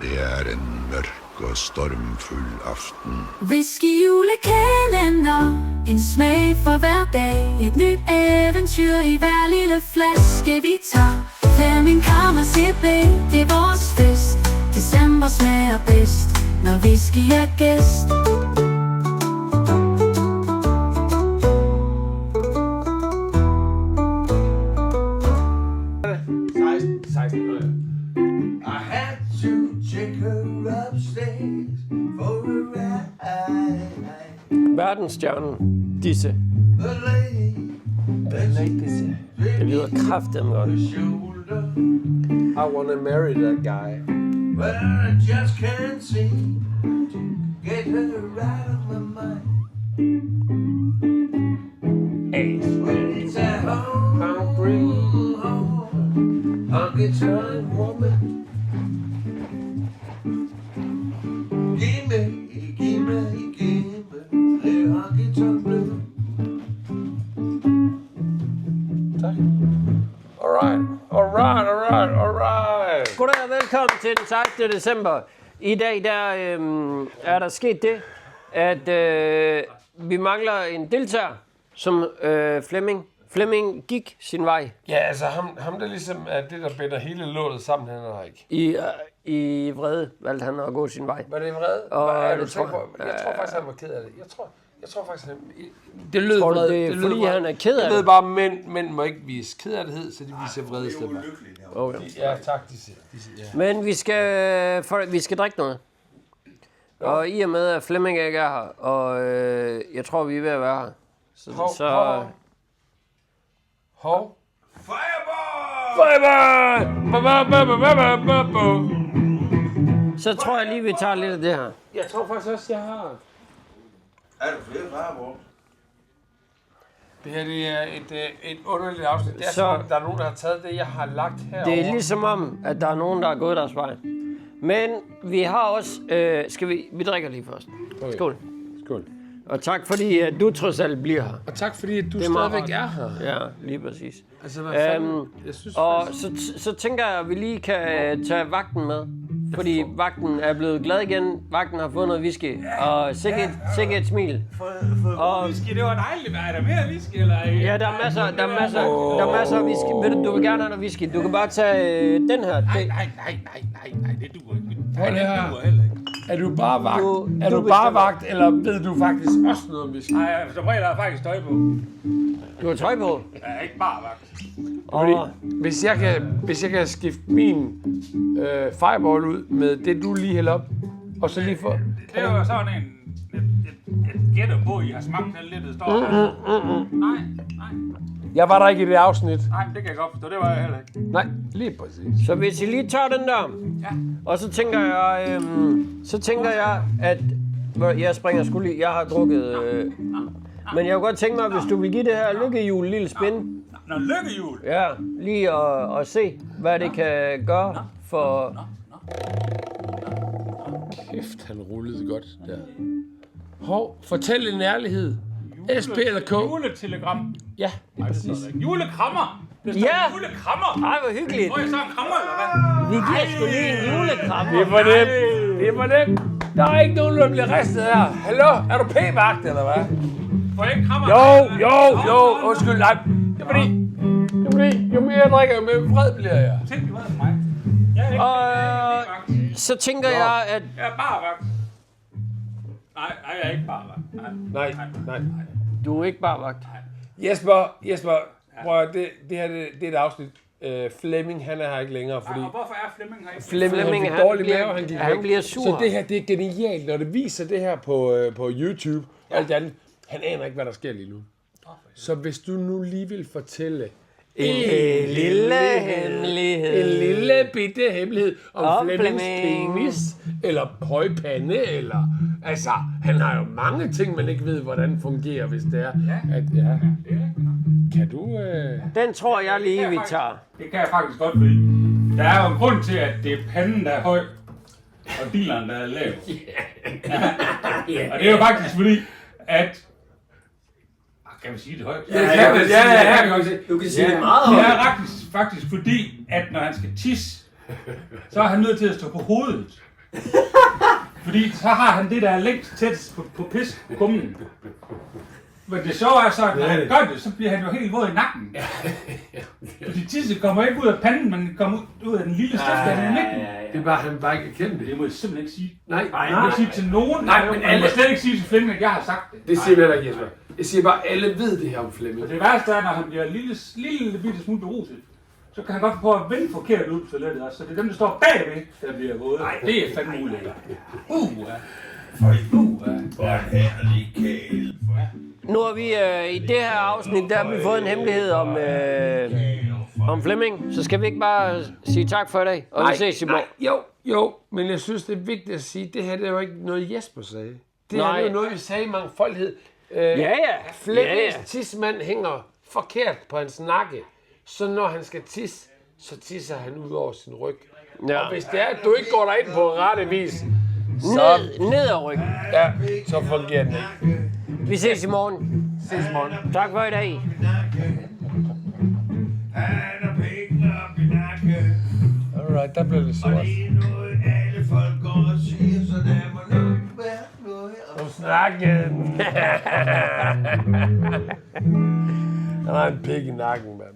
Det er en mørk og stormfuld aften. Whisky julekalender, en smag for hver dag. Et nyt eventyr i hver lille flaske vi tager. Flemming Kammer CB, det er vores fest. December smager bedst, når whisky er gæst. I had to take her upstairs for a ride. Verdensstjernen, disse. The lady, Disse. Det lyder kraftedeme godt. shoulder, I wanna marry that guy. but I just can't seem to get her out of my mind. When it's at home, honky-tonk woman. Give me the honky-tonk blue. Tak. Alright. Goddag og velkommen til den 16. december. I dag er der sket det, at vi mangler en deltager, som Flemming gik sin vej Ja, altså ham der ligesom er det, der binder hele låget sammen, han er ikke. i vrede, valgte han at gå sin vej. Var det vred? Det tror jeg. Jeg tror faktisk, han var ked af det. Jeg tror faktisk, han... Det lød Tror du, vred. det er, fordi vred. han er ked af Jeg ved det? bare, mænd må ikke vise kederlighed, så de viser vrede i stedet. Okay. Ja, tak, de siger. Ja. Men vi skal drikke noget. Og i og med, at Flemming ikke er her, og jeg tror, vi er ved at være her. Hov. Så tror jeg lige, vi tager lidt af det her. Jeg tror faktisk også, jeg har... Er der flere fireballs? Det her det er et underligt afsnit. Det er Så- som om, der er nogen, der har taget det, jeg har lagt herovre. Det er ligesom om, at der er nogen, der er gået deres vej. Men vi har også... vi drikker lige først. Okay. Skål. Skål. Og tak fordi, at du trods alt bliver her. Og tak fordi, at du Det er meget stadigvæk rart. er her. Ja, lige præcis. Altså, hvad fanden? Jeg synes Og faktisk... så tænker jeg, at vi lige kan tage vagten med. Fordi vagten er blevet glad igen. Vagten har fået noget whisky. Og sikkert et smil. Og Whisky, det var dejligt. Er der mere whisky, eller? ja, der er masser af whisky. Ved du vil gerne have noget whisky. Du kan bare tage den her. Nej, det duer ikke. Prøv lige her. Det duer heller ikke. Er du bare vagt? Er du du bare bestemmer. vagt, eller ved du faktisk også noget om whisky? Nej, som regel har jeg faktisk tøj på. Du har tøj på. Jeg er ikke bare vagt. Og Hvis jeg kan skifte min fireball ud med det, du lige hælder op, og så lige få... Det er jo sådan jeg gætter på, I har smagt den lidt, det står her. Nej, Jeg var der ikke i det afsnit. men det kan jeg godt forstå. Det var jeg heller ikke. Nej, lige præcis. så hvis I lige tager den der. Ja. Og så tænker jeg, at jeg springer sgu lige. Jeg har drukket. Men jeg kunne godt tænke mig, hvis du vil give det her lykkehjul lille spin. Nå, lykkehjul. Ja, lige at se, hvad det kan gøre for... Kæft, han rullede godt der. Hov, fortæl en ærlighed. SP eller K? Juletelegram. Ja, lige præcis. Julekrammer. Det står Ja. julekrammer. Ej, hvor hyggeligt. Får jeg så en krammer, eller hvad? Vi giver sgu lige en julekram. Det er for nemt. Det er for nemt. Der er ikke nogen, der bliver ristet her. Hallo, er du p-vagt, eller hvad? Får jeg ikke krammer? Jo, undskyld, nej. Det er fordi, jo mere jeg drikker, jo mere vred bliver jeg. Tænk, hvad for mig. Jeg er ikke, Og vagt. så tænker jeg, at... Jeg er bare vagt. Nej, jeg er ikke bare vagt. Nej. Du er ikke bare vagt. Jesper, prøv at, det her det er et afsnit. Flemming, han er her ikke længere, fordi Og hvorfor er Flemming her ikke? Flemming, han fik han dårlig bliver- mave, han gik han væk. bliver sur. Så det her, det er genialt, når det viser det her på YouTube og alt andet. Han aner ikke, hvad der sker lige nu. Så hvis du nu lige vil fortælle En lille hemmelighed. en lille bitte hemmelighed om Om Flemmings Flemming. penis, eller højpande, eller... Altså, han har jo mange ting, man ikke ved, hvordan fungerer, hvis det er. At, ja. Kan du... Den tror jeg lige, vi tager. Det kan jeg faktisk godt, fordi der er jo en grund til, at det er panden, der er høj, og bileren, der er lav. Og det er jo faktisk fordi, at... Kan vi sige det højt? Ja, jeg kan godt se. Du kan sige det Det er faktisk fordi, at når han skal tisse, så er han nødt til at stå på hovedet. Fordi så har han det, der er længst tættest på piskummen. Men det sjove er så, at når han gør det, så bliver han jo helt våd i nakken. Fordi tisse kommer ikke ud af panden, men kommer ud af den lille stift af midten. Det er bare, han bare ikke kendt det. Det må jeg simpelthen ikke sige. Nej, Jeg må ikke sige til nogen. Nej, men jeg må slet ikke sige til Flemming, at jeg har sagt det. Det siger jeg heller ikke, Jesper. Jeg siger bare, at alle ved det her om Flemming. Og det værste er, når han bliver lille bitte smule beruset, så kan han godt prøve at vende forkert ud på toilettet også. Så det er dem, der står bagved, der bliver våde. Nej, det er fandme ulækkert. Nu har vi i det her afsnit, der har vi fået en hemmelighed om Flemming. Så skal vi ikke bare sige tak for i dag, og vi ses i morgen. Jo, men jeg synes, det er vigtigt at sige, at det her det er jo ikke noget, Jesper sagde. Det er jo noget, vi sagde i mangfoldighed. Flemmings tidsmand hænger forkert på hans nakke, så når han skal tisse, så tisser han ud over sin ryg. Ja. Og hvis det er, at du ikke går derind på rette vis, så Ned ad ryggen. ja, så fungerer den ikke. Vi ses i morgen. Ses i morgen. Tak for i dag. Han er pikken op i nakken. Alright, der blev det Og sort. det er noget, alle folk går og siger, så der må nok være noget at Snakken. Han har en pik i nakken, mand.